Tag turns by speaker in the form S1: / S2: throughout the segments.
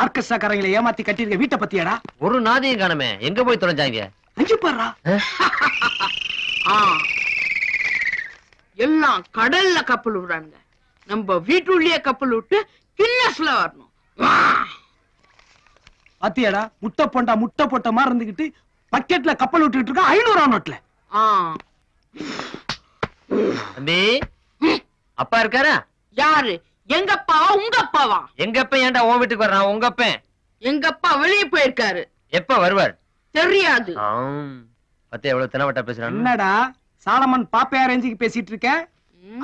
S1: ஆர்கெஸ்ட்ராக்காரங்களை ஏமாத்தி கட்டிருக்க வீட்டை பத்தியாடா?
S2: ஒரு நாதையும் காணமே, எங்க போய் தொலைஞ்சாங்க?
S1: அஞ்சு பாடுறா.
S3: எல்லாம் கடல்ல கப்பல் விடுறாங்க. நம்ம வீட்டுள்ளே கப்பல் விட்டு கின்னஸ்ல வரணும்.
S1: பாத்தியாடா, முட்டை போண்டா முட்டை போட்ட மாதிரி இருந்துகிட்டு பக்கெட்ல கப்பல் விட்டுட்டு இருக்க 500 நோட்ல.
S2: தம்பி, அப்பா இருக்காரா?
S3: யாரு? எங்க அப்பாவா உங்க அப்பாவா?
S2: எங்க அப்பா ஏன்டா உன் வீட்டுக்கு வர்றான்? உங்க அப்பா
S3: எங்க அப்பா வெளியே போயிருக்காரு.
S2: எப்ப வருவார்
S3: தெரியாது.
S2: பத்தி எவ்வளவு தினவட்டா பேசுறான்.
S1: என்னடா சாலமன் பாப்பையா ரேஞ்சுக்கு பேசிட்டு இருக்க?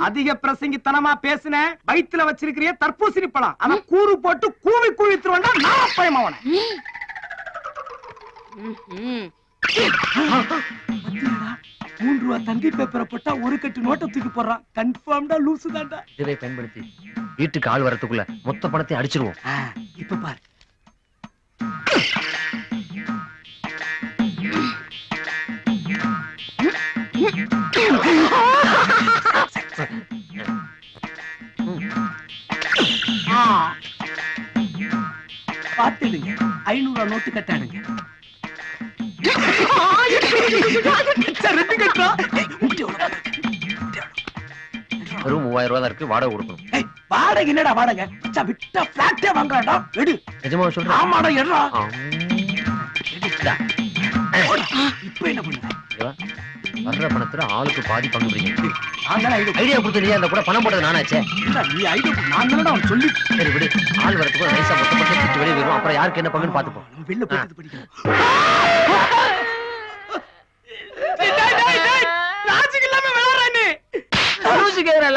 S1: அதிக பிரசங்கித்தனமா பேசுன வயித்துல வச்சிருக்கிறிய தர்பூசணி பழம். ஆனா கூறு போட்டு கூவி கூவித்துருவா நான் பயமாவன. 3 ரூபா தந்தி பேப்பரை போட்டா ஒரு கட்டு நோட்டை தூக்கி போடுறான். கன்ஃபார்ம்டா லூசு தான்டா.
S2: இதை பயன்படுத்தி வீட்டுக்கு ஆள் வரதுக்குள்ள மொத்த பணத்தை அடிச்சிருவோம்.
S1: இப்ப பாரு. பாத்துடுங்க, 500 நோட்டு கட்டாடுங்க.
S2: வெறும் 3000 ரூபாய் இருக்கு, வாடகை கொடுக்கணும்.
S1: வாடகை என்னடா வாடகை? விட்ட பிளாட்டே வாங்கடா. எடு.
S2: நிஜமா சொல்றேன்.
S1: ஆமாடா, எடுடா. இப்ப என்ன பண்ணுங்க?
S2: வர்ற பணத்துல ஆளுக்கு பாதி பங்குறீங்க.
S1: ஐடியா
S2: கொடுத்து அந்த கூட பணம் போட்டது நானாச்சே.
S1: நீ ஐடியா நான் தானடா அவன் சொல்லி.
S2: சரி விடு, ஆள் வரதுக்கு நைசா மொத்த பணத்தை தூக்கி வெளியே வரும். அப்புறம் யாருக்கு என்ன பங்குன்னு பாத்துப்போம்.
S1: வெளில போட்டு படிக்கணும். லாஜிக் இல்லாம விளையாடுறானே.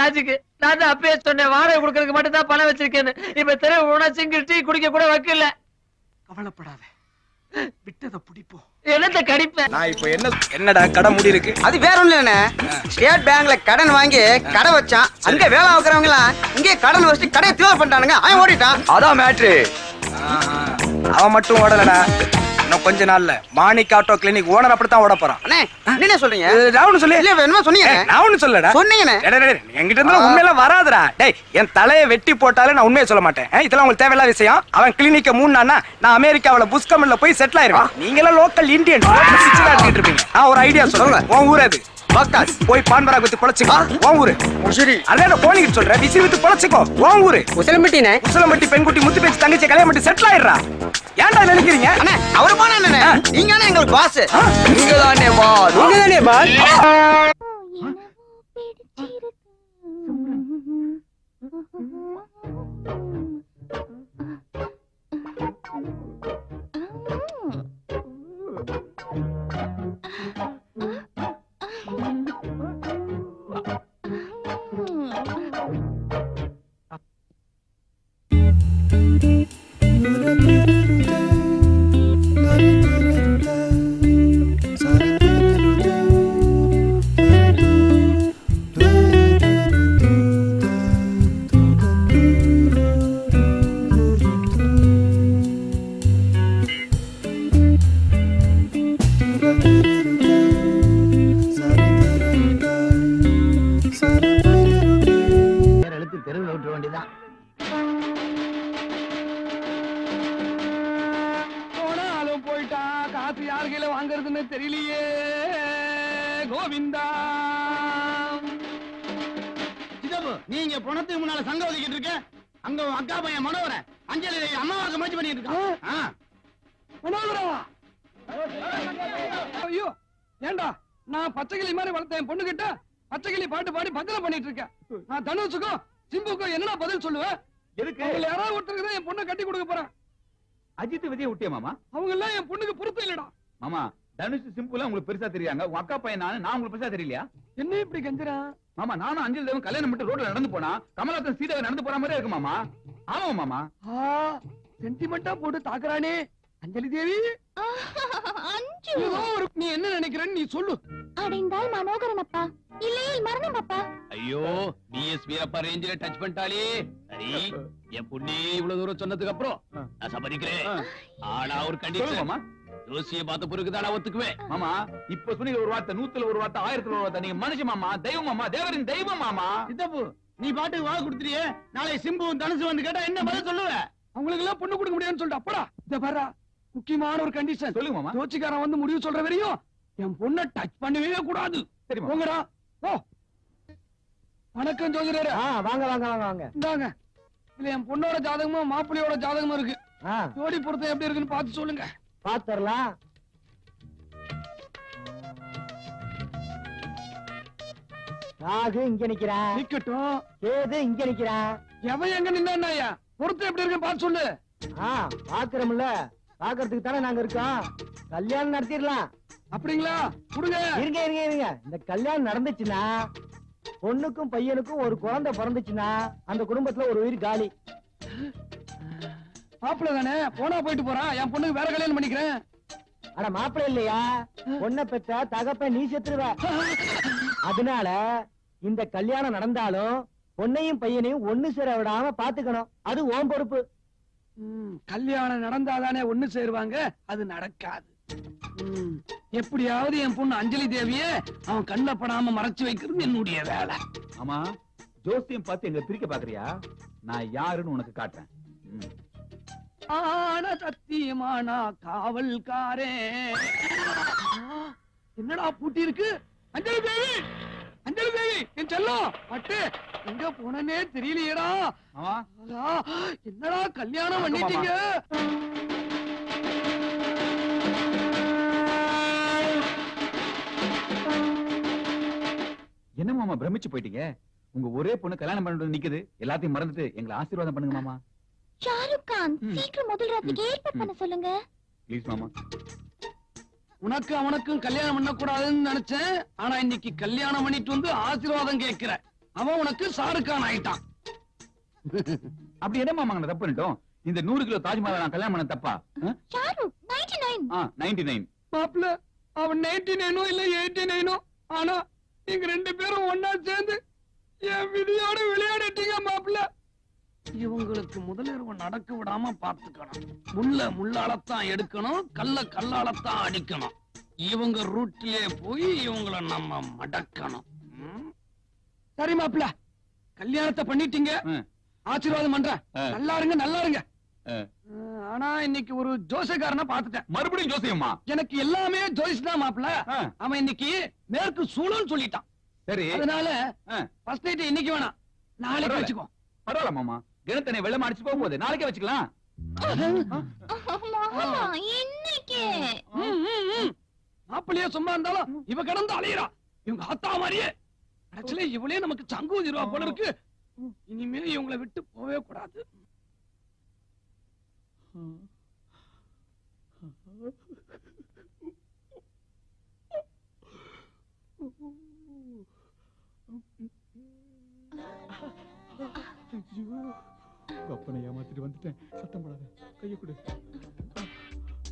S2: லாஜிக் நான் தான் அப்பயே சொன்னேன், வாடகை கொடுக்கறதுக்கு மட்டும் தான் பணம் வச்சிருக்கேன்னு. இப்ப தெருவு போனா சிங்கிள் டீ குடிக்க கூட வைக்கல.
S1: கவலைப்படாத, விட்டத பிடிப்போம்.
S2: என்னத்த கடிப்பேன்
S1: நான். இப்ப என்னடா கடை மூடி இருக்கு?
S4: அது வேற ஒண்ணு இல்லண்ணே. ஸ்டேட் பேங்க்ல கடன் வாங்கி கடை வச்சான். அங்க வேலை வைக்கிறவங்க எல்லாம் இங்கே கடன் வச்சுட்டு கடையை கிளியர் பண்ணிட்டானுங்க. அவன் ஓடிட்டான்.
S1: அதான் மேட்ரு. அவன் மட்டும் ஓடலடா. இன்னும் கொஞ்ச நாள்ல மாணிக் ஆட்டோ கிளினிக் ஓனர் அப்படித்தான் ஓட போறான்.
S4: அண்ணே என்ன சொல்றீங்க?
S1: நான் சொல்லி
S4: இல்ல என்னமா சொன்னீங்க?
S1: நான் ஒண்ணு சொல்லடா.
S4: சொன்னீங்கண்ணே.
S1: என்கிட்ட இருந்தா உண்மையெல்லாம் வராதுடா. டேய், என் தலையை வெட்டி போட்டாலே நான் உண்மையை சொல்ல மாட்டேன். இதெல்லாம் உங்களுக்கு தேவையில்லாத விஷயம். அவன் கிளினிக்க மூணானா நான் அமெரிக்காவில புஷ்கமன்ல போய் செட்டில் ஆயிருவேன். நீங்க எல்லாம் லோக்கல் இந்தியன் இருப்பீங்க. நான் ஒரு ஐடியா சொல்றேன். உன் ஊர் அது பக்காஸ். போய் பான்பரா குத்தி பொழைச்சுக்கோ. உன் ஊரு சரி. அதான் போனிக்கிட்டு சொல்றேன். விசி வித்து பொழைச்சுக்கோ. உன் ஊரு
S4: உசிலம்பட்டினே.
S1: உசிலம்பட்டி பெண்குட்டி முத்து பேச்சு தங்கச்சி கல்யாணம் பண்ணி செட்டில் ஆயிடுறா. ஏன்டா நினைக்கிறீங்க?
S4: அண்ணே அவரு போனா என்னண்ணே? நீங்க தானே எங்களுக்கு பாஸ். நீங்க தானே பாஸ். நீங்க தானே பாஸ்.
S1: தெரியலையே கோவிந்தா. நீங்க பணத்துக்கு முன்னால சங்க ஒதுக்கிட்டு இருக்க. அங்க அக்கா பையன் மனோகர அஞ்சலி அம்மாவாக்க முயற்சி பண்ணிட்டு இருக்கான். மனோகரவா? ஐயோ ஏண்டா, நான் பச்சைக்கிளி மாதிரி வளர்த்த என் பொண்ணு கிட்ட பச்சைக்கிளி பாட்டு பாடி பத்திரம் பண்ணிட்டு இருக்கேன். நான் தனுஷுக்கும் சிம்புக்கும் என்ன பதில் சொல்லுவேன்? எதுக்கு? யாராவது ஒருத்தருக்கு தான் என் பொண்ணை கட்டி கொடுக்க போறேன்.
S5: அஜித் விஜய் விட்டியா மாமா?
S1: அவங்க எல்லாம் என் பொண்ணுக்கு பொறுத்து இல்லடா.
S5: மாமா தனுஷ் சிம்புல உங்களுக்கு பெருசா தெரியாங்க. உங்க அக்கா பையன் நான் உங்களுக்கு பெருசா தெரியலையா?
S1: என்ன இப்படி கெஞ்சரா?
S5: மாமா நானும் அஞ்சல் தேவன் கல்யாணம் மட்டும் ரோட்ல நடந்து போனா கமலாசன் சீதாவை நடந்து போற மாதிரி இருக்கு மாமா. ஆமா மாமா.
S1: சென்டிமெண்டா போட்டு தாக்குறானே அஞ்சலி தேவி. நீ என்ன நினைக்கிறன்னு நீ சொல்லு.
S6: அடைந்தால் மனோகரன் அப்பா, இல்லையே மரணம் அப்பா.
S5: ஐயோ டிஎஸ்பி அப்பா ரேஞ்சில டச் பண்ணிட்டாலே. சரி என் பொண்ணே இவ்வளவு தூரம் சொன்னதுக்கு அப்புறம் நான் சம்மதிக்கிறேன். ஆனா ஒரு கண்டிஷன் மாமா. ஜோசியை பார்த்த பிறகு தான் ஒத்துக்குவேன் மாமா. இப்ப சொன்னீங்க ஒரு வார்த்தை, 100ல ஒரு வார்த்தை, 1000ல ஒரு வார்த்தை. நீங்க மனுஷன் மாமா, தெய்வம் மாமா, தேவரின் தெய்வம் மாமா.
S1: சித்தப்பு நீ பாட்டுக்கு வாக்கு கொடுத்துறியே, நாளை சிம்புவும் தனுசு வந்து கேட்டா என்ன பதில் சொல்லுவ? அவங்களுக்கு எல்லாம் பொண்ணு கொடுக்க முடியாதுன்னு சொல்லிட்டு அப்படா இந்த பாரா முக்கியமான ஒரு கண்டிஷன்
S5: சொல்லுங்க மாமா.
S1: ஜோசிக்காரன் வந்து முடிவு சொல்ற வரையும் என் பொண்ணை டச் பண்ணவே கூடாது.
S5: சரி மாமா.
S1: போங்கடா ஓ. வணக்கம் ஜோதிடரே.
S4: வாங்க வாங்க வாங்க வாங்க.
S1: இந்தாங்க. இல்ல என் பொண்ணோட ஜாதகமும் மாப்பிள்ளையோட ஜாதகமும் இருக்கு. ஜோடி பொருத்தம் எப்படி இருக்குன்னு பார்த்து சொல்லுங்க.
S4: பாத்துறலாம். ராகு இங்க நிக்கிறான்.
S1: நிக்கட்டும்.
S4: ஏது இங்க நிக்கிறான்.
S1: எவன் எங்க நின்னா பொருத்தம் எப்படி இருக்குன்னு பார்த்து சொல்லு.
S4: பாக்குறோம்ல, பாக்குறதுக்கு தானே நாங்க இருக்கோம். கல்யாணம் நடத்திடலாம்.
S1: அப்படிங்களா? கொடுங்க.
S4: இருங்க இருங்க இருங்க. இந்த கல்யாணம் நடந்துச்சுன்னா பொண்ணுக்கும் பையனுக்கும் ஒரு குழந்தை பிறந்துச்சுன்னா அந்த குடும்பத்துல ஒரு உயிர் காலி.
S1: மாப்பிள்ள தானே போனா போயிட்டு போறான். என் பொண்ணுக்கு வேற கல்யாணம் பண்ணிக்கிறேன்.
S4: அட மாப்பிள்ள இல்லையா? பொண்ணை பெத்த தகப்ப நீ செத்துருவ. அதனால இந்த கல்யாணம் நடந்தாலும் பொண்ணையும் பையனையும் ஒண்ணு சேர விடாம பாத்துக்கணும். அது ஓம் பொறுப்பு.
S1: கல்யாணம் நடந்தாதானே ஒண்ணு சேருவாங்க. அது நடக்காது. எப்படியாவது என் பொண்ணு அஞ்சலி தேவிய அவன் கண்ணுல படாம மறைச்சு வைக்கிறது என்னுடைய வேலை.
S5: ஆமா, ஜோசியம் பார்த்து எங்க பிரிக்க பாக்குறியா? நான் யாருன்னு உனக்கு காட்டுறேன்.
S1: ஆன சத்தியமானா காவல்காரே. என்னடா பூட்டி இருக்கு? அஞ்சலி தேவி, அஞ்சலி தேவி என் செல்லம் பட்டு எங்க போனே தெரியலையேடா. என்னடா கல்யாணம் பண்ணிட்டீங்க?
S5: என்ன மாமா பிரமிச்சு போயிட்டீங்க? உங்க ஒரே பொண்ணு கல்யாணம் பண்ணிட்டு நிக்குது. எல்லாத்தையும் மறந்துட்டு எங்களை ஆசீர்வாதம் பண்ணுங்க மாமா.
S6: ஷாருக் கான் சீக்கிரம் முதல் ராத்திரிக்கு ஏற்பாடு பண்ண சொல்லுங்க.
S5: ப்ளீஸ் மாமா.
S1: உனக்கு அவனுக்கும் கல்யாணம் பண்ண கூடாதுன்னு நினைச்சேன். ஆனா இன்னைக்கு கல்யாணம் பண்ணிட்டு வந்து ஆசீர்வாதம் கேட்கிற. அவன் உனக்கு ஷாருக் கான் ஆயிட்டான்.
S5: அப்படி என்ன மாமா தப்பு பண்ணிட்டோம்? இந்த 100 கிலோ தாஜ்மஹால் நான் கல்யாணம் பண்ண தப்பா?
S6: ஷாருக் 99.
S5: 99.
S1: மாப்பிள்ள அவன் 99 இல்ல 89. ஆனா நீங்க 2 பேரும் ஒன்னா சேர்ந்து என் விதியோட விளையாடிட்டீங்க மாப்பிள்ள. இவங்களுக்கு முதலிரவு நடக்க விடாம பாத்துக்கணும். முள்ள முள்ளாலத்தான் எடுக்கணும், கல்ல கல்லாலத்தான் அடிக்கணும். இவங்க ரூட்லயே போய் இவங்களை நம்ம மடக்கணும். சரி மாப்பிள்ள, கல்யாணத்தை பண்ணிட்டீங்க. ஆசீர்வாதம் பண்றேன். நல்லா இருங்க, நல்லா இருங்க. ஆனா இன்னைக்கு ஒரு ஜோசியக்காரனை பாத்துட்டேன்.
S5: மறுபடியும் ஜோசியம்மா?
S1: எனக்கு எல்லாமே ஜோசியம் தான் மாப்பிள்ள. அவன் இன்னைக்கு மேற்கு சூழல் சொல்லிட்டான்.
S5: சரி, அதனால
S1: ஃபர்ஸ்ட் நைட் இன்னைக்கு வேணாம், நாளைக்கு வச்சுக்கோ.
S5: பரவாயில்ல மாமா, கிணத்தனை வெள்ளம் அடிச்சு போகும்போது நாளைக்கே வச்சுக்கலாம்.
S6: இன்னைக்கு
S1: மாப்பிள்ளையே சும்மா இருந்தாலும் இவ கடந்து அலையிறா. இவங்க அத்தா மாதிரியே ஆக்சுவலி இவளே நமக்கு சங்கு ஊதிருவா போல இருக்கு. இனிமே இவங்களை விட்டு போவே கூடாது.
S5: அப்பனை ஏமாத்திட்டு வந்துட்டேன். சத்தம் போடாத, கைய கொடு,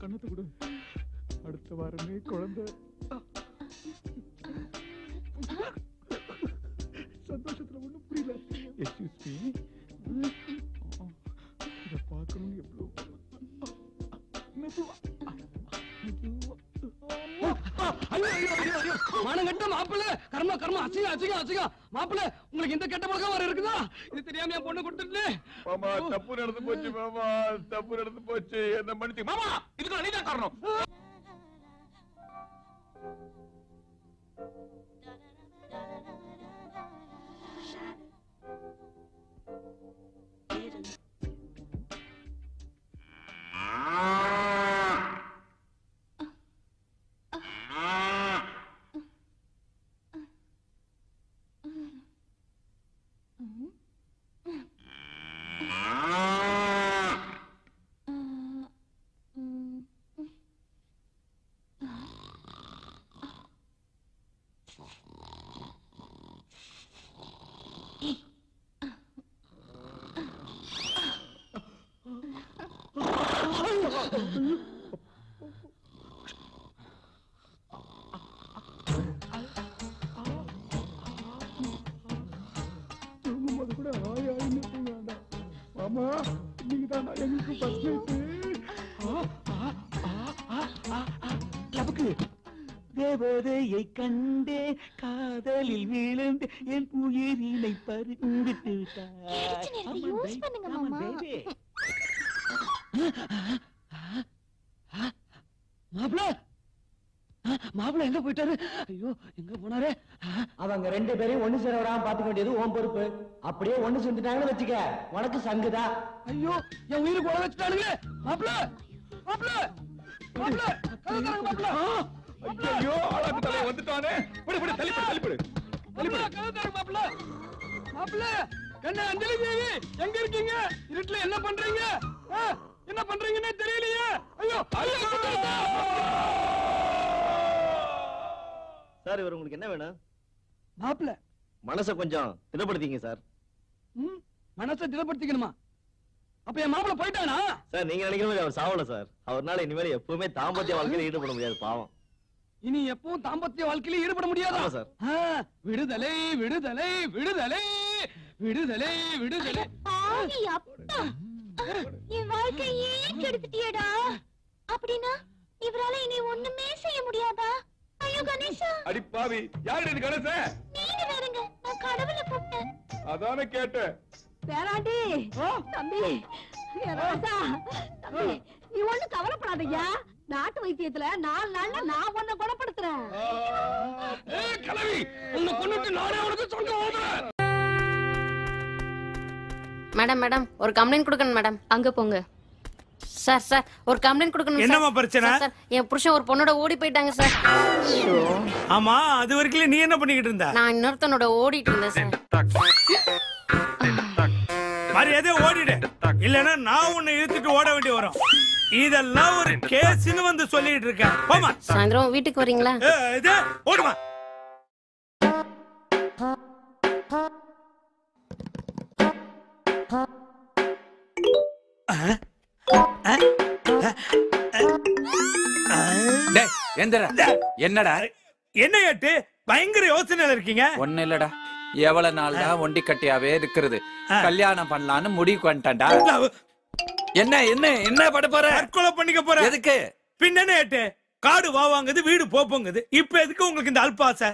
S5: கண்ணத்தை கொடு. அடுத்த வாரமே குழந்தை. சந்தோஷத்துல ஒண்ணும் புரியல. எக்ஸ்கியூஸ் மீ, இத பார்க்கணும். எவ்வளவு
S1: மானங்கட்ட மாப்பிள்ள, கர்ம கர்ம, அசிங்க அசிங்க அசிங்க. மாப்பிள்ள உங்களுக்கு இந்த கெட்ட பழக்கம் வர இருக்குதா? இது தெரியாம என் பொண்ணு கொடுத்துட்டு.
S5: மாமா தப்பு நடந்து போச்சு. மாமா தப்பு நடந்து போச்சு. என்ன மன்னிச்சு மாமா. இதுக்கு நீதான் காரணம்.
S4: தேவதையை கண்டே காதலில் விழுந்து என் உயிரினை பறிந்து
S6: யூஸ் பண்ணுங்க மாமா.
S2: மாப்பிள்ள எங்க போயிட்டாரு? ஐயோ எங்க போனாரு?
S4: அவங்க 2 பேரையும் ஒண்ணு சேர விடாம பாத்துக்க வேண்டியது உன் பொறுப்பு. அப்படியே ஒண்ணு சேர்ந்துட்டாங்கன்னு வச்சுக்க, உனக்கு சங்குதா.
S2: ஐயோ என் உயிருக்கு உழ வச்சுட்டானுங்க. மாப்பிள்ள மாப்பிள்ள மாப்பிள்ள கதவு மாப்பிள்ள.
S5: ஐயோ ஆளாக்கு தலை வந்துட்டானே. போடு போடு தள்ளி போடு தள்ளி போடு.
S2: கதவு மாப்பிள்ள மாப்பிள்ள. கண்ணே அஞ்சலி தேவி எங்க இருக்கீங்க? இருட்டுல என்ன பண்றீங்க? என்ன பண்றீங்கன்னே தெரியலையே. ஐயோ
S4: சார், இவர் உங்களுக்கு என்ன வேணும்?
S2: மாப்பிள்ள
S4: மனசை கொஞ்சம் திடப்படுத்திங்க சார்.
S2: மனசை திடப்படுத்திக்கணுமா? அப்ப என் மாப்பிள்ள போயிட்டானா?
S4: சார், நீங்க நினைக்கிற மாதிரி அவர் சாவல சார். அவர்னால இனிமேல் எப்பவுமே தாம்பத்திய வாழ்க்கையில ஈடுபட முடியாது, பாவம்.
S2: இனி எப்பவும் தாம்பத்திய வாழ்க்கையில ஈடுபட முடியாதா?
S4: ஆமா சார்.
S2: விடுதலை விடுதலை விடுதலை விடுதலை விடுதலை.
S6: ஆவி அப்பா, என் வாழ்க்கையே கெடுத்துட்டியேடா. அப்படின்னா இவரால இனி ஒண்ணுமே செய்ய முடியாதா? ஐயோ கணேசா.
S5: அடி பாவி, யாரு இது கணேச?
S6: நீங்க வேறங்க, நான் கடவுளை கூப்பிட்டேன்.
S5: அதானே கேட்டேன்.
S7: பேராண்டி தம்பி, ராசா தம்பி, நீ ஒண்ணு கவலைப்படாதய்யா. நாட்டு வைத்தியத்துல 4 நாள்ல நான் உன்னை குணப்படுத்துறேன்.
S2: கலவி உன்னை கொன்னுட்டு நானே உனக்கு சொல்ல ஓடுறேன்.
S8: மேடம் மேடம் ஒரு கம்ப்ளைண்ட் கொடுக்கணும் மேடம். அங்க போங்க. சார் சார் ஒரு கம்ப்ளைண்ட் கொடுக்கணும்.
S1: என்னமா பிரச்சனை?
S8: சார் என் புருஷன் ஒரு பொண்ணோட ஓடி போயிட்டாங்க சார்.
S1: ஆமா, அது வரைக்கும் நீ என்ன பண்ணிக்கிட்டு இருந்த?
S8: நான் இன்னொருத்தனோட ஓடிட்டு இருந்தேன் சார்.
S1: மரியாதை ஓடிடு, இல்லன்னா நான் உன்னை இழுத்துட்டு ஓட வேண்டி வரும். இதெல்லாம் ஒரு கேஸ்னு வந்து சொல்லிட்டு இருக்க. போமா,
S8: சாயந்தரம் வீட்டுக்கு வரீங்களா?
S1: இது ஓடுமா.
S9: என்னடா
S1: என்ன கேட்டு பயங்கர யோசனையில இருக்கீங்க?
S9: ஒண்ணு இல்லடா, எவ்வளவு நாள் தான் ஒண்டி கட்டியாவே இருக்கிறது. கல்யாணம் பண்ணலான்னு முடிவுக்கு வந்துட்டான்டா. என்ன என்ன என்ன பண்ண போற?
S1: தற்கொலை பண்ணிக்க போற?
S9: எதுக்கு?
S1: பின்ன ஏட்டு காடு வாங்குது, வீடு போங்குது. இப்ப எதுக்கு உங்களுக்கு இந்த அல்பாசை?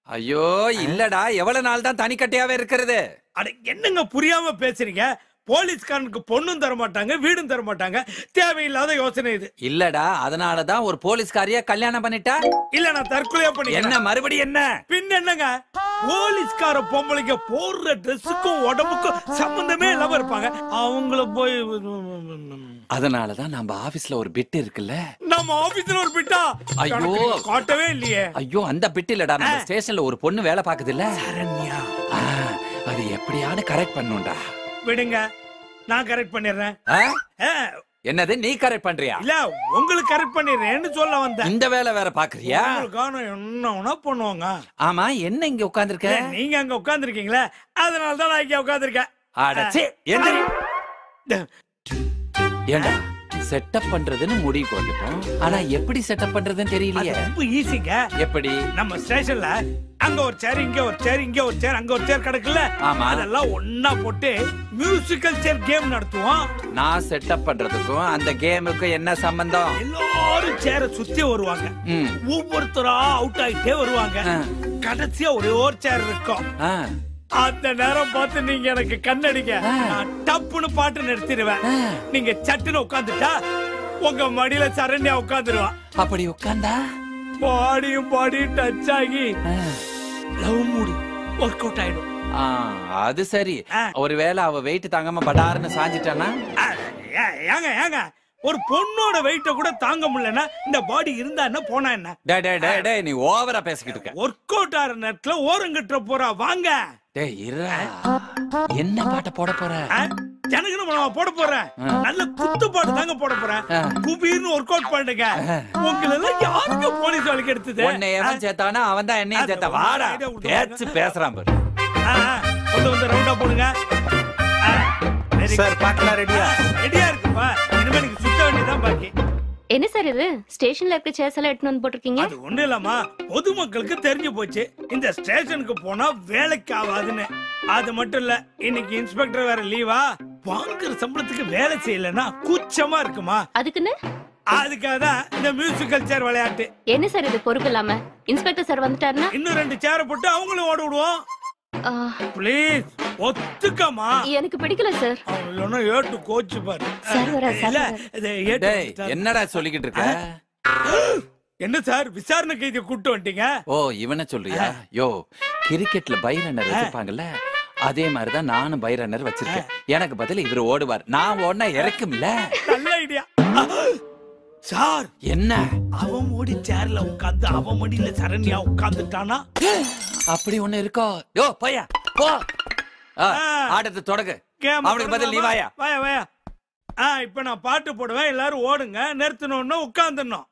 S9: ஐயோ இல்லடா, எவ்வளவு நாள் தான் தனி கட்டியாவே இருக்கிறது?
S1: அட என்னங்க புரியாம பேசுறீங்க? போலீஸ்காரனுக்கு பொண்ணும் தர மாட்டாங்க, வீடும் தர மாட்டாங்க. தேவையில்லாத யோசனை இது.
S9: இல்லடா, அதனாலதான் ஒரு போலீஸ்காரிய கல்யாணம் பண்ணிட்டா.
S1: இல்ல நான் தற்கொலையா பண்ணி.
S9: என்ன மறுபடியும் என்ன?
S1: பின் என்னங்க, போலீஸ்கார பொம்பளைங்க போடுற ட்ரெஸ்ஸுக்கும் உடம்புக்கும் சம்பந்தமே இல்லாம இருப்பாங்க. அவங்கள போய்
S9: அதனாலதான் நம்ம ஆபீஸ்ல ஒரு பிட் இருக்குல்ல.
S1: நம்ம ஆபீஸ்ல ஒரு பிட்டா?
S9: ஐயோ
S1: காட்டவே இல்லையே.
S9: ஐயோ அந்த பிட் இல்லடா, நம்ம ஸ்டேஷன்ல ஒரு பொண்ணு வேலை பாக்குது இல்ல,
S1: சரண்யா.
S9: அது எப்படியாவது கரெக்ட் பண்ணுண்டா.
S1: விடுங்க, நான் கரெக்ட் பண்ணிடுறேன்.
S9: என்னது நீ கரெக்ட் பண்றியா?
S1: இல்ல உங்களுக்கு கரெக்ட் பண்ணிடுறேன்னு சொல்ல வந்தேன்.
S9: இந்த வேலை வேற பாக்குறியா?
S1: என்ன பண்ணுவாங்க?
S9: ஆமா, என்ன இங்க உட்கார்ந்திருக்க?
S1: நீங்க அங்க உட்கார்ந்திருக்கீங்களே, அதனாலதான் நான் இங்க உட்கார்ந்திருக்கேன்.
S9: அடச்சே, ஏண்டா செட்டப் பண்றதுன்னு முடிவுக்கு வந்துட்டோம். ஆனா எப்படி செட்டப் பண்றதுன்னு தெரியலையே.
S1: ரொம்ப ஈஸிங்க.
S9: எப்படி?
S1: நம்ம ஸ்டேஷன்ல அங்க ஒரு சேர், இங்க ஒரு சேர், இங்க ஒரு சேர், அங்க ஒரு சேர் கிடக்குல்ல.
S9: ஆமா,
S1: அதெல்லாம் ஒன்னா போட்டு மியூசிக்கல் சேர் கேம் நடத்துவோம்.
S9: நான் செட்டப் பண்றதுக்கும் அந்த கேமுக்கும் என்ன சம்பந்தம்?
S1: எல்லாரும் சேரை சுத்தி வருவாங்க, ஒவ்வொருத்தரா அவுட் ஆயிட்டே வருவாங்க. கடைசியா ஒரே ஒரு சேர் இருக்கும். அந்த நேரம் பார்த்து நீங்க எனக்கு கண்ணடிங்க, நான் டப்புன்னு பாட்டு நிறுத்திடுவேன். நீங்க சட்டுன்னு உட்காந்துட்டா உங்க மடியில சரண்யா உட்காந்துருவா.
S9: அப்படி உட்கார்ந்தா
S1: பாடியும் பாடி டச் ஆகி லவ் மூடி ஒர்க் அவுட் ஆயிடும்.
S9: அது சரி. ஒருவேளை அவ வெயிட் தாங்காம படாருன்னு சாஞ்சிட்டானா?
S1: ஏங்க ஏங்க, ஒரு பொண்ணோட வெயிட்ட கூட தாங்க முடியலன்னா இந்த பாடி இருந்தா என்ன போனா என்ன?
S9: டேய் நீ ஓவரா பேசிக்கிட்டு இருக்க.
S1: ஒர்க் அவுட் ஆற நேரத்துல ஓரங்கட்டுற போறா. வாங்க.
S9: டேய் இருடா, என்ன பாட்ட போட போற?
S1: ஜனகன நான் போட போறேன். நல்ல குத்து பாட்டு தாங்க போட போறேன். குபீர்னு ஒர்க் அவுட் பண்ணுங்க. உங்களை எல்லாம் யாருக்கு போலீஸ் வழக்கு எடுத்தது?
S9: உன்னை எவன் சேர்த்தானா அவன் தான் என்னையும் சேர்த்தா. வாடா பேச்சு பேசுறான் பாரு.
S1: வந்து ரவுண்டா போடுங்க
S10: சார். பார்க்கலாம். ரெடியா?
S1: ரெடியா இருக்குப்பா. இனிமே எனக்கு சுத்த வேண்டியதான் பாக்கி.
S6: என்ன சார் இது? ஸ்டேஷன்ல இருக்க சேர்ஸ் எல்லாம் எடுத்து வந்து போட்டிருக்கீங்க.
S1: அது ஒண்ணு இல்லம்மா, பொதுமக்களுக்கு தெரிஞ்சு போச்சு இந்த ஸ்டேஷனுக்கு போனா வேலைக்கு ஆகாதுன்னு. அது மட்டும் இல்ல, இன்னைக்கு இன்ஸ்பெக்டர் வேற லீவா. வாங்குற சம்பளத்துக்கு வேலை செய்யலன்னா கூச்சமா இருக்குமா?
S6: அதுக்குன்னு
S1: அதுக்காக தான் இந்த மியூசிக்கல் சேர் விளையாட்டு.
S6: என்ன சார் இது பொறுப்பு இல்லாம? இன்ஸ்பெக்டர் சார் வந்துட்டாருன்னா
S1: இன்னும் 2 சேரை போட்டு அவங்களும் ஓட விடுவோம். ப்ளீஸ்
S2: ஒத்துக்கமா.
S8: எனக்கு பிடிக்கல சார்.
S2: அவன் ஏட்டு கோச்சு பாரு.
S9: என்னடா சொல்லிக்கிட்டு இருக்க?
S2: என்ன சார் விசாரணை கைதி கூட்டு வந்துட்டீங்க?
S9: ஓ இவனை சொல்றியா? யோ கிரிக்கெட்ல பை ரன்னர் வச்சிருப்பாங்கல்ல, அதே மாதிரிதான் நானும் பை ரன்னர் வச்சிருக்கேன். எனக்கு பதில் இவர் ஓடுவார், நான் ஓடினா இறக்கும்ல.
S2: நல்ல ஐடியா சார்.
S9: என்ன
S2: அவன் ஓடி சேர்ல உட்கார்ந்து அவன் மடியில சரண்யா உட்கார்ந்துட்டானா?
S9: அப்படி ஒண்ணு இருக்கோ? யோ போயா போ, ஆட்டத்தை தொடங்கு. அவனுக்கு பதில் நீ வாயா.
S2: வாயா வாயா. இப்ப நான் பாட்டு போடுவேன், எல்லாரும் ஓடுங்க. நிறுத்தணும்னா உட்கார்ந்துடணும்.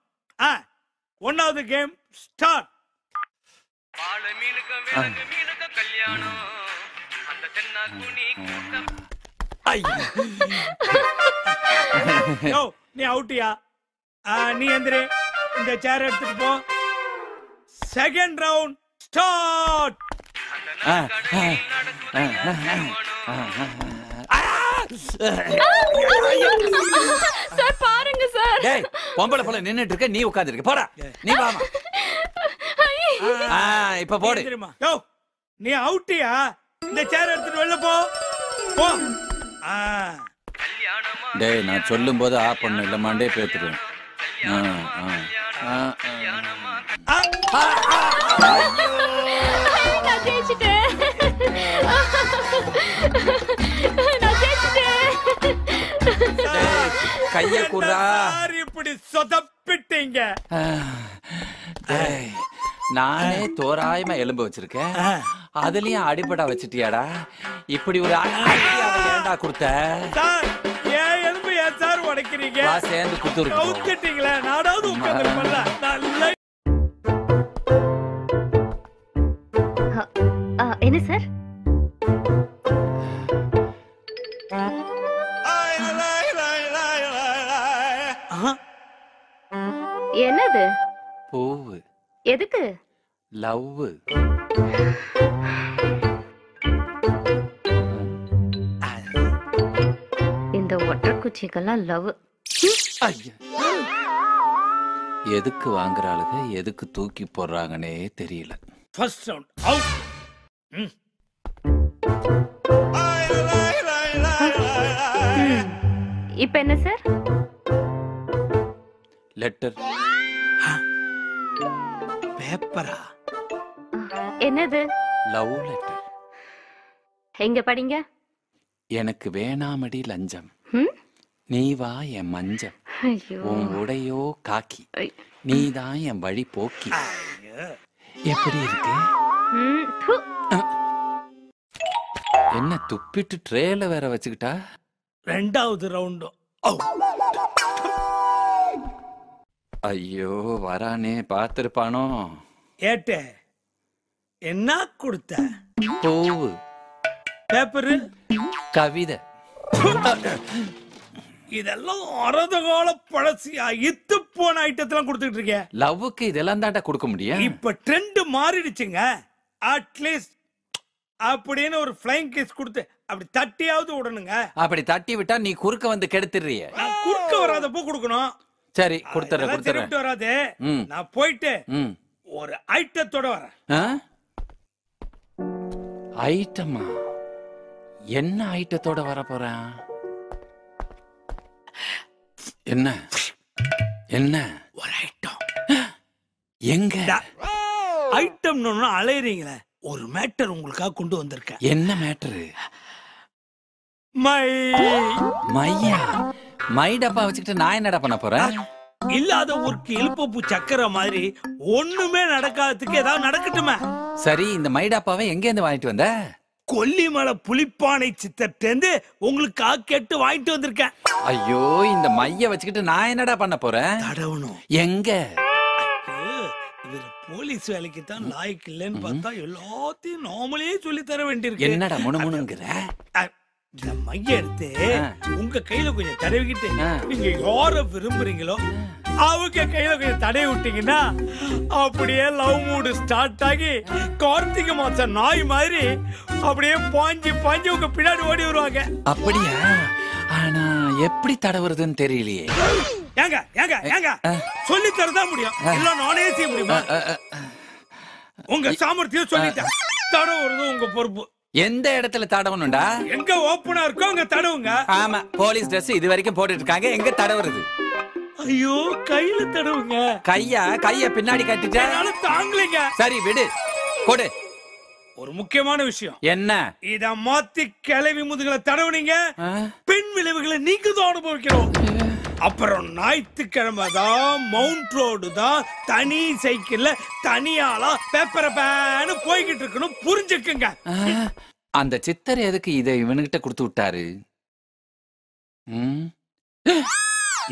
S2: ஒன்னாவது கேம் ஸ்டார்ட். நீ அவுட்டியா? நீ எந்திரி, இந்த சேர் எடுத்துட்டு போ. Second round start.
S8: சார் பாருங்க சார்.
S9: டேய் பொம்பளை போல நின்னுட்டு இருக்க, நீ உட்கார்ந்து இருக்க. போடா நீ வாமா. இப்ப போடு.
S2: யோ நீ அவுட்டியா? இந்த சேர் எடுத்துட்டு வெளில போ போ.
S9: டேய் நான் சொல்லும் போது ஆஃப் பண்ணு, இல்ல மண்டே பேத்துறேன்.
S8: நான் ஜெயிச்சிட்டேன். நான் ஜெயிச்சிட்டேன்.
S9: கைய குறா.
S2: இப்படி சொதப்பிட்டீங்க.
S9: நானே தோராயமா எலும்பு வச்சிருக்கேன், அதுலயும் அடிபடா வச்சிட்டியாடா. இப்படி ஒரு ஐடியாவை ஏன்டா கொடுத்த?
S2: ஏன் எலும்பு ஏன் சார் உடைக்கிறீங்க?
S9: சேர்ந்து குத்துரு.
S2: கவுத்துட்டீங்களே, நானாவது உட்கார்ந்துருப்பேன்ல. நல்ல
S6: என்ன சார்?
S8: என்னது?
S9: பூவு.
S8: எதுக்கு?
S9: லவ்.
S8: இந்த ஒட்டக்குச்சிக்கெல்லாம் லவ்.
S9: எதுக்கு வாங்குறாளுங்க, எதுக்கு தூக்கி போடுறாங்கன்னே தெரியல.
S2: First round out.
S8: இப்ப என்ன சார்?
S9: லெட்டர்.
S2: பேப்பரா?
S8: என்னது?
S9: Love letter.
S8: எங்க படிங்க.
S9: எனக்கு வேணாமடி லஞ்சம், நீ வா என் மஞ்சம். உன் உடையோ காக்கி, நீதான் என் வழி போக்கி. எப்படி இருக்கு? என்ன துப்பிட்டு ட்ரேல வேற வச்சுக்கிட்டா?
S2: ரெண்டாவது ரவுண்டும்.
S9: ஐயோ வரானே, பாத்திருப்பானோ.
S2: ஏட்டே என்ன கொடுத்த?
S9: பூவு.
S2: பேப்பரு.
S9: கவிதை.
S2: இதெல்லாம் அரதகால பழசியா இத்து போன ஐட்டத்தெல்லாம் கொடுத்துட்டு இருக்கேன்.
S9: லவ்வுக்கு இதெல்லாம் தாண்டா கொடுக்க முடியும்.
S2: இப்ப ட்ரெண்ட் மாறிடுச்சுங்க. அட்லீஸ்ட் அப்படின்னு ஒரு ஃப்ளைங் கிஸ் கொடுத்து அப்படி தட்டியாவது விடணுங்க.
S9: அப்படி தட்டி விட்டா நீ குறுக்க வந்து கெடுத்துறிய.
S2: குறுக்க வராதப்போ கொடுக்கணும்.
S9: சரி கொடுத்துறேன்.
S2: வராது. நான் போயிட்டு ஒரு ஐட்டத்தோட வரேன்.
S9: ஐட்டமா? என்ன ஐட்டத்தோட வர போறேன்? என்ன என்ன
S2: ஒரு ஐட்டம்?
S9: எங்க
S2: ஐட்டம் அலையறீங்களே, ஒரு மேட்டர் உங்களுக்காக கொண்டு வந்திருக்கேன்.
S9: என்ன மேட்டரு?
S2: மையா?
S9: மை டப்பா வச்சுக்கிட்டு நான் என்னடா பண்ண போறேன்?
S2: இல்லாத ஊருக்கு இழுப்பூ சக்கரை மாதிரி ஒண்ணுமே நடக்காததுக்கு ஏதாவது நடக்கட்டுமே.
S9: சரி இந்த மை டப்பாவை எங்க இருந்து வாங்கிட்டு வந்த?
S2: கொல்லிமலை புலிப்பானை சித்தர்ட்டேந்து உங்களுக்காக கேட்டு வாங்கிட்டு வந்திருக்கேன்.
S9: ஐயோ இந்த மைய வச்சுக்கிட்டு நான் என்னடா பண்ண போறேன்?
S2: தடவணும்.
S9: எங்க?
S2: போலீஸ் வேலைக்கு தான் லாய்க்கு இல்லைன்னு பார்த்தா எல்லாத்தையும் நாமளே சொல்லி தர வேண்டியிருக்கு.
S9: என்னடா முணுமுணுங்கிற?
S2: இந்த மைய எடுத்து உங்க கையில கொஞ்சம் தடவிக்கிட்டு நீங்க யார விரும்புறீங்களோ அவங்க கையில கொஞ்சம் தடவி விட்டீங்கன்னா அப்படியே லவ் மூடு ஸ்டார்ட் ஆகி கார்த்திகை மாசம் நாய் மாதிரி அப்படியே பாஞ்சு பாஞ்சு உங்க பின்னாடி ஓடி வருவாங்க.
S9: அப்படியா? ஆனா எப்படி தடவுறதுன்னு தெரியலையே.
S2: ஏங்க ஏங்க ஏங்க சொல்லி தரதான் முடியும், இல்ல நானே செய்ய முடியுமா? உங்க சாமர்த்தியம் சொல்லிட்டேன். தடவுறது உங்க பொறுப்பு.
S9: எந்த இடத்துல தடவணும்டா?
S2: எங்க ஓப்பனா இருக்கோ அங்க தடவுங்க.
S9: ஆமா, போலீஸ் ட்ரெஸ் இது வரைக்கும் போட்டுட்டு இருக்காங்க, எங்க தடவுறது?
S2: ஐயோ, கையில தடவுங்க.
S9: கைய பின்னாடி கட்டிட்டா
S2: தாங்கலைங்க.
S9: சரி விடு, கொடு.
S2: ஒரு முக்கியமான விஷயம்.
S9: என்ன?
S2: இத மாத்தி கிளவி முதுகுல தடவுனீங்க, பெண் விளைவுகளை நீங்க தான் அனுபவிக்கணும். அப்புறம் ஞாயிற்றுக்கிழமை தான் மவுண்ட் ரோடு தான் தனி சைக்கிள்ல தனியாளா பேப்பரை பேனு போய்கிட்டு இருக்கணும், புரிஞ்சுக்குங்க.
S9: அந்த சித்தர் எதுக்கு இதை இவனுகிட்ட கொடுத்து விட்டாரு?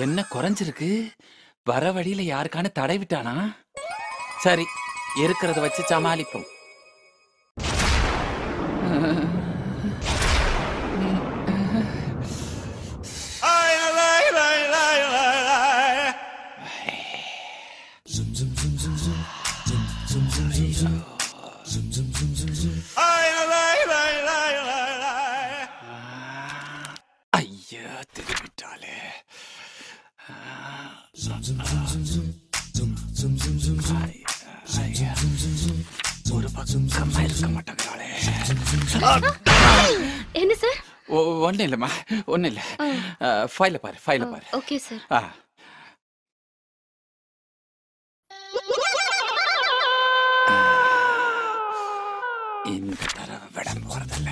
S9: என்ன குறைஞ்சிருக்கு? வர வழியில யாருக்கான தடை விட்டானா? சரி, இருக்கிறத வச்சு சமாளிப்போம். ஐயா, திரும்பிட்டாலே. ஒரு பக்கமா இருக்க மாட்டாங்களே.
S8: என்ன சார்?
S9: ஒன்னும் இல்லம்மா, ஒன்னும் இல்ல. ஃபைல பாரு, ஃபைல பாரு.
S8: Okay sir.
S9: இந்த தடவை விட போறதில்ல.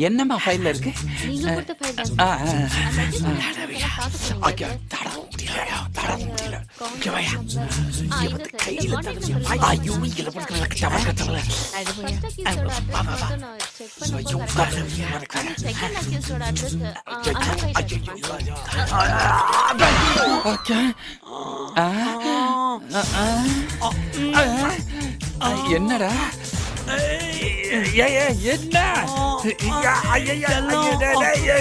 S9: என்னம்மா ஃபைல்ல இருக்கு?
S8: நீங்க கொடுத்த ஃபைல் தான்.
S9: என்னடா என்ன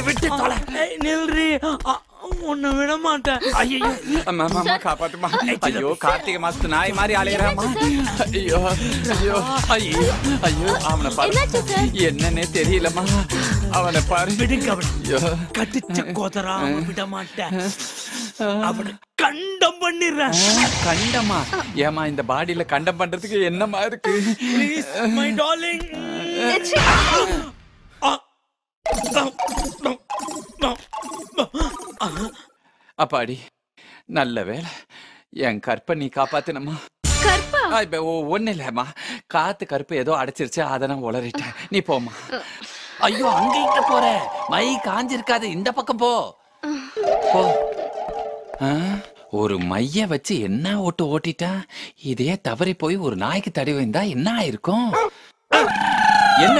S9: விட்டு தொலை.
S2: நில்றி, உன்னை விட மாட்டேன்.
S9: காப்பாத்துமா. ஐயோ, கார்த்திகை மாசத்து நாய் மாதிரி அலையறாமா. ஐயோ ஐயோ ஐயோ ஐயோ, அவனை பாரு, என்னன்னே தெரியலமா. அவனை பாரு.
S2: விடுங்க, கட்டிச்ச கோதரா விட மாட்டேன். அவனை கண்டம் பண்ணிடுறேன்.
S9: கண்டமா? ஏமா, இந்த பாடியில கண்டம் பண்றதுக்கு என்னமா இருக்கு?
S2: My darling.
S9: அப்பாடி, நல்ல வேலை என் கற்பை நீ காப்பாத்தினமா. ஒண்ணு இல்லம்மா, காத்து கருப்பு ஏதோ அடைச்சிருச்சு, அதை நான் உளறிட்டேன். நீ போமா. ஐயோ, அங்க இங்க போற, மை காஞ்சிருக்காது, இந்த பக்கம் போ போ. ஒரு மைய வச்சு என்ன ஓட்டு ஓட்டிட்டா? இதே தவறி போய் ஒரு நாய்க்கு தடி வைந்தா என்ன ஆயிருக்கும்? என்ன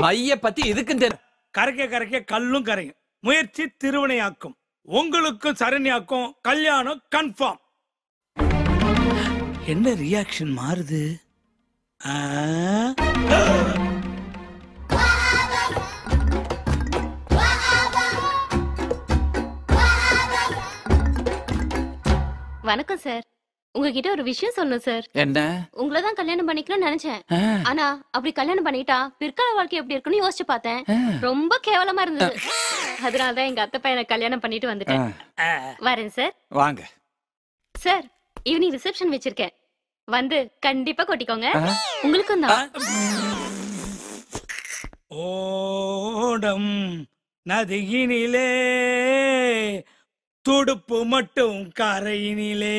S9: மைய பத்தி இதுக்கும் தெரியும்.
S2: கரைக்க கல்லும் கரையும். முயற்சி திருவினையாக்கும். உங்களுக்கும் சரண்யாக்கும் கல்யாணம் கன்ஃபார்ம். என்ன ரியாக்ஷன் மாறுது?
S8: வணக்கம் சார். உங்ககிட்ட ஒரு விஷயம் சொல்லணும் சார்.
S9: என்ன?
S8: உங்களை தான் கல்யாணம் பண்ணிக்கணும்னு நினைச்சேன். ஆனா அப்படி கல்யாணம் பண்ணிட்டா பிற்கால வாழ்க்கை எப்படி இருக்குன்னு யோசிச்சு பார்த்தேன். ரொம்ப கேவலமா இருந்தது. அதனாலதான் எங்க அத்தை பையனை கல்யாணம் பண்ணிட்டு வந்துட்டேன். வரேன் சார்.
S9: வாங்க
S8: சார். ஈவினிங் ரிசப்ஷன் வச்சிருக்கேன், வந்து கண்டிப்பா கொட்டிக்கோங்க. உங்களுக்கும் தான்.
S2: ஓடம் நதியினிலே துடுப்பு மட்டும் கரையினிலே.